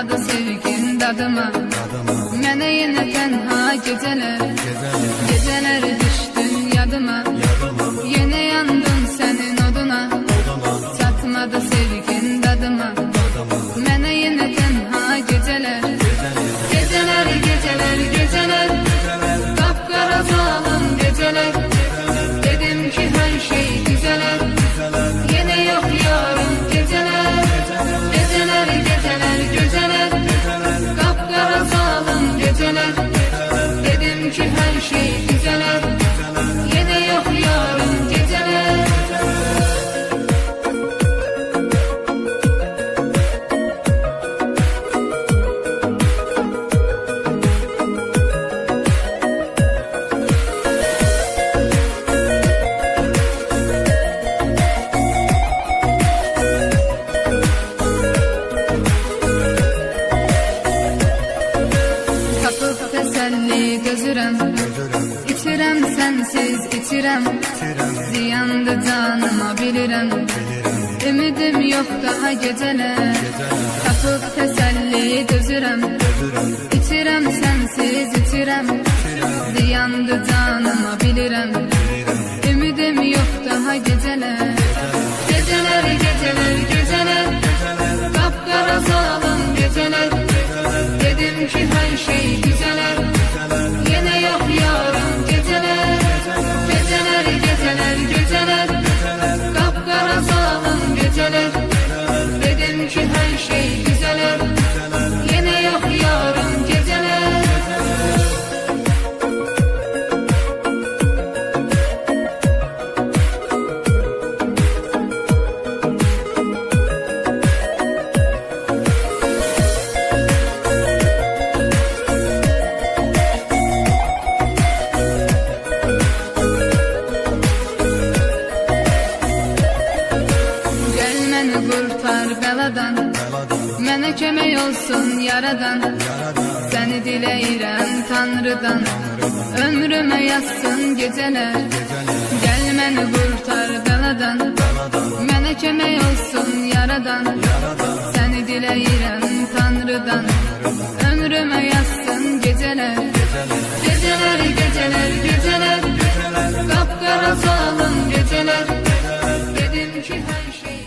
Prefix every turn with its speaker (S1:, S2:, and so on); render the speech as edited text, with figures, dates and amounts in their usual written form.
S1: Çatmadı sevgin dadıma, mənə yenə tənha gecələr, gecələr düşdün yadıma, yenə yandım sənin oduna. Çatmadı sevgin dadıma, mənə yenə tənha gecələr, gecələr, gecələr, gecələr, qapqara zalım gecələr. Dedim ki her şey güzeler, yine yok yarın geceler. Geceler, geceler, geceler, kapkara zalim geceler. Dedim ki her şey güzeler, yine yok yarın geceler. Təsəlli gözürəm, içirəm sənsiz içirəm, ziyandı canıma bilirəm, ümidim yox daha gecələr. Tapıb təsəlli gözürəm, içirəm sənsiz içirəm, ziyandı canıma bilirəm, ümidim yox daha gecələr. Gecələr, gecələr, gecələr, qapqara zalım gecələr. Dedim ki her şey güzeler, yine yok yarın geceler. Geceler, geceler, geceler, kapkara zalim geceler. Dedim ki her şey güzeler, yine yok yarın geceler. Qurtar bəladan, mənə kömək olsun yaradan. Səni diləyirəm Tanrıdan, ömrümə yazsın gecələr. Gəl məni qurtar bəladan, mənə kömək olsun yaradan. Səni diləyirəm Tanrıdan, ömrümə yazsın gecələr. Gecələr, gecələr, gecələr, qapqara zalim gecələr. Dedim ki her şey